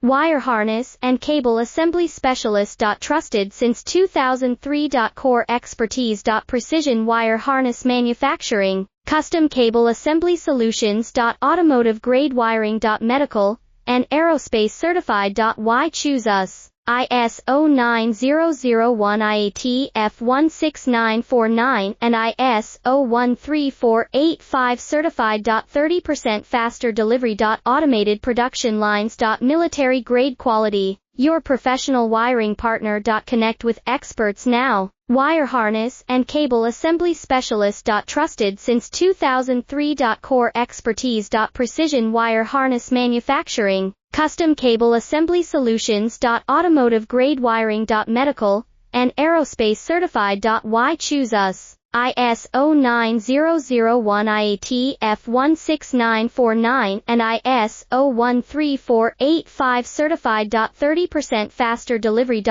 Wire harness and cable assembly specialist. Trusted since 2003. Core expertise. Precision wire harness manufacturing, custom cable assembly solutions. Automotive grade wiring. Medical and aerospace certified. Why choose us? ISO 9001 IAT F16949 and ISO 13485 certified. 30% faster delivery. Automated production lines. Military grade quality, your professional wiring partner. Connect with experts now. Wire harness and cable assembly specialist. Trusted since 2003. Core expertise. Precision wire harness manufacturing, custom cable assembly solutions. Automotive grade wiring. Medical and aerospace certified. Why choose us? ISO 9001 IAT F16949 and ISO 13485 certified. 30% faster delivery.